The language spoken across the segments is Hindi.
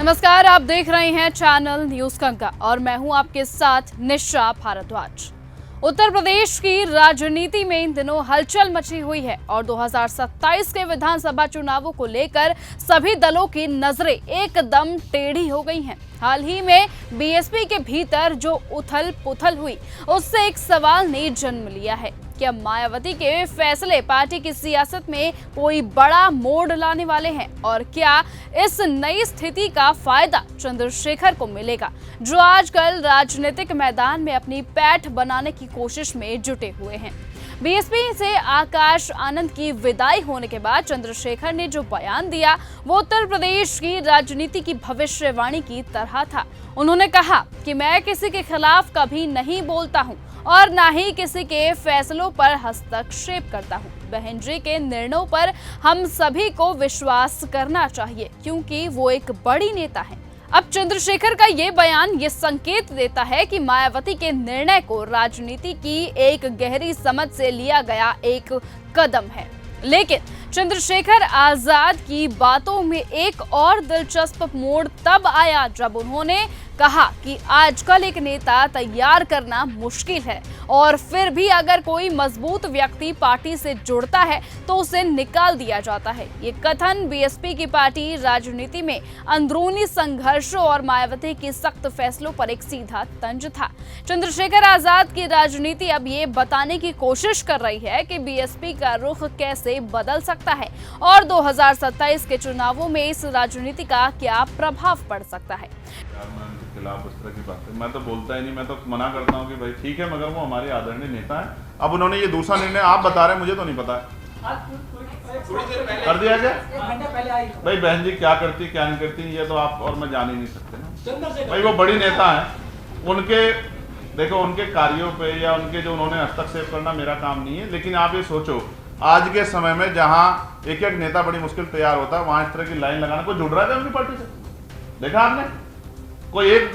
नमस्कार, आप देख रहे हैं चैनल न्यूज गंगा और मैं हूं आपके साथ निशा भारद्वाज। उत्तर प्रदेश की राजनीति में इन दिनों हलचल मची हुई है और 2027 के विधानसभा चुनावों को लेकर सभी दलों की नजरें एकदम टेढ़ी हो गई हैं। हाल ही में बीएसपी के भीतर जो उथल पुथल हुई, उससे एक सवाल ने जन्म लिया है। क्या मायावती के फैसले पार्टी की सियासत में कोई बड़ा मोड़ लाने वाले हैं और क्या इस नई स्थिति का फायदा चंद्रशेखर को मिलेगा, जो आजकल राजनीतिक मैदान में अपनी पैठ बनाने की कोशिश में जुटे हुए हैं। बीएसपी से आकाश आनंद की विदाई होने के बाद चंद्रशेखर ने जो बयान दिया, वो उत्तर प्रदेश की राजनीति की भविष्यवाणी की तरह था। उन्होंने कहा कि मैं किसी के खिलाफ कभी नहीं बोलता हूं और ना ही किसी के फैसलों पर हस्तक्षेप करता हूं। बहन जी के निर्णयों पर हम सभी को विश्वास करना चाहिए, क्योंकि वो एक बड़ी नेता है। अब चंद्रशेखर का ये बयान ये संकेत देता है कि मायावती के निर्णय को राजनीति की एक गहरी समझ से लिया गया एक कदम है। लेकिन चंद्रशेखर आजाद की बातों में एक और दिलचस्प मोड़ तब आया जब उन्होंने कहा कि आजकल एक नेता तैयार करना मुश्किल है और फिर भी अगर कोई मजबूत व्यक्ति पार्टी से जुड़ता है तो उसे निकाल दिया जाता है। ये कथन बीएसपी की पार्टी राजनीति में अंदरूनी संघर्षों और मायावती के सख्त फैसलों पर एक सीधा तंज था। चंद्रशेखर आजाद की राजनीति अब ये बताने की कोशिश कर रही है कि बीएसपी का रुख कैसे बदल सकता है और 2027 के चुनावों में इस राजनीति का क्या प्रभाव पड़ सकता है। खिलाफ उस तरह की बातें मैं तो बोलता ही नहीं, मैं तो मना करता हूँ कि भाई ठीक है, मगर वो हमारे आदरणीय नेता है। अब उन्होंने ये दूसरा निर्णय आप बता रहे हैं, मुझे तो नहीं पता कर दिया क्या भाई। बहन जी क्या करती क्या नहीं करती ये तो आप और मैं जान ही नहीं सकते ना भाई। वो बड़ी नेता है, उनके देखो उनके कार्यों पे या उनके जो उन्होंने हस्तक्षेप करना मेरा काम नहीं है। लेकिन आप ये सोचो, आज के समय में जहाँ एक एक नेता बड़ी मुश्किल तैयार होता है, वहां इस तरह की लाइन लगाना कोई जुड़ रहा है उनकी पार्टी से? देखा आपने? कोई एक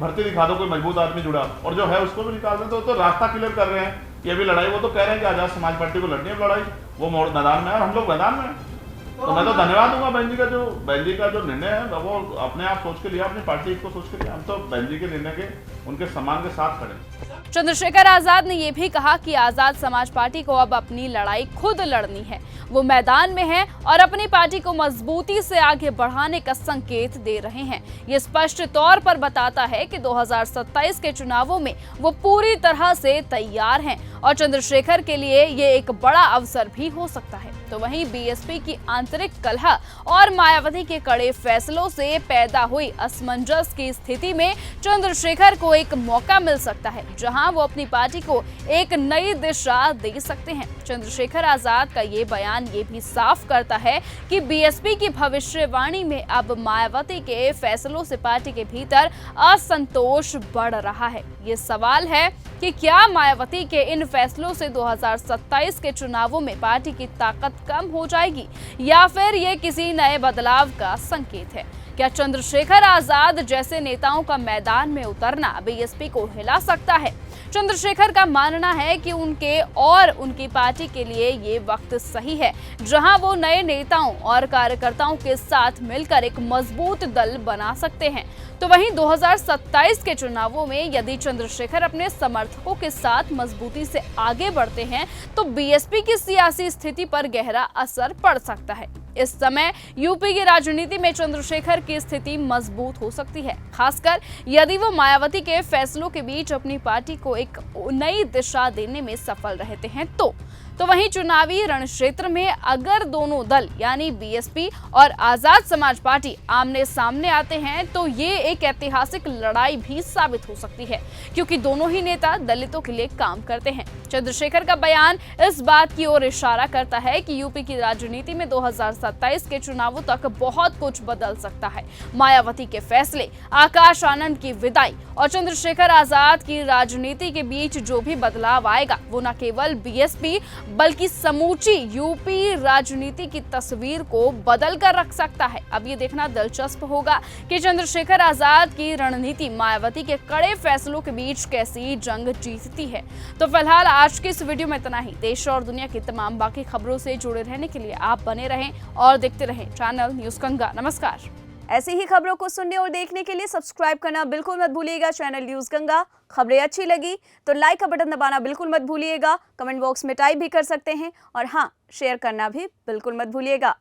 भर्ती दिखा दो, कोई मजबूत आदमी जुड़ा और जो है उसको भी निकाल दें तो रास्ता क्लियर कर रहे हैं कि अभी लड़ाई वो तो कह रहे हैं कि आजाद समाज पार्टी को लड़नी है लड़ाई, वो मैदान में है और हम लोग मैदान में हैं। तो मैं तो धन्यवाद दूंगा बहन जी का जो निर्णय है वो अपने आप सोच के लिया, अपनी पार्टी को सोच के लिया। हम तो बहन जी के निर्णय के उनके सम्मान के साथ खड़े। चंद्रशेखर आजाद ने यह भी कहा कि आजाद समाज पार्टी को अब अपनी लड़ाई खुद लड़नी है। वो मैदान में है और अपनी पार्टी को मजबूती से आगे बढ़ाने का संकेत दे रहे हैं। ये स्पष्ट तौर पर बताता है कि 2027 के चुनावों में वो पूरी तरह से तैयार हैं और चंद्रशेखर के लिए ये एक बड़ा अवसर भी हो सकता है। तो वहीं बीएसपी की आंतरिक कलह और मायावती के कड़े फैसलों से पैदा हुई असमंजस की स्थिति में चंद्रशेखर को एक मौका मिल सकता है, जहां वो अपनी पार्टी को एक नई दिशा दे सकते हैं। चंद्रशेखर आजाद का ये बयान ये भी साफ करता है कि बीएसपी की भविष्यवाणी में अब मायावती के फैसलों से पार्टी के भीतर असंतोष बढ़ रहा है। ये सवाल है कि क्या मायावती के इन फैसलों से 2027 के चुनावों में पार्टी की ताकत कम हो जाएगी या फिर ये किसी नए बदलाव का संकेत है। क्या चंद्रशेखर आजाद जैसे नेताओं का मैदान में उतरना बीएसपी को हिला सकता है? चंद्रशेखर का मानना है कि उनके और उनकी पार्टी के लिए ये वक्त सही है, जहां वो नए नेताओं और कार्यकर्ताओं के साथ मिलकर एक मजबूत दल बना सकते हैं। तो वहीं 2027 के चुनावों में यदि चंद्रशेखर अपने समर्थकों के साथ मजबूती से आगे बढ़ते हैं तो बीएसपी की सियासी स्थिति पर गहरा असर पड़ सकता है। इस समय यूपी की राजनीति में चंद्रशेखर की स्थिति मजबूत हो सकती है, खासकर यदि वो मायावती के फैसलों के बीच अपनी पार्टी को एक नई दिशा देने में सफल रहते हैं। तो वहीं चुनावी रणक्षेत्र में अगर दोनों दल यानी बीएसपी और आजाद समाज पार्टी आमने सामने आते हैं तो ये एक ऐतिहासिक लड़ाई भी साबित हो सकती है, क्योंकि दोनों ही नेता दलितों के लिए काम करते हैं। चंद्रशेखर का बयान इस बात की ओर इशारा करता है कि यूपी की राजनीति में 2027 के चुनावों तक बहुत कुछ बदल सकता है। मायावती के फैसले, आकाश आनंद की विदाई और चंद्रशेखर आजाद की राजनीति के बीच जो भी बदलाव आएगा वो न केवल बीएसपी बल्कि समूची यूपी राजनीति की तस्वीर को बदल कर रख सकता है। अब ये देखना दिलचस्प होगा कि चंद्रशेखर आजाद की रणनीति मायावती के कड़े फैसलों के बीच कैसी जंग जीतती है। तो फिलहाल आज की इस वीडियो में इतना ही। देश और दुनिया की तमाम बाकी खबरों से जुड़े रहने के लिए आप बने रहें और देखते रहें चैनल न्यूज गंगा। नमस्कार। ऐसी ही खबरों को सुनने और देखने के लिए सब्सक्राइब करना बिल्कुल मत भूलिएगा चैनल न्यूज़ गंगा। खबरें अच्छी लगी तो लाइक का बटन दबाना बिल्कुल मत भूलिएगा। कमेंट बॉक्स में टाइप भी कर सकते हैं और हाँ, शेयर करना भी बिल्कुल मत भूलिएगा।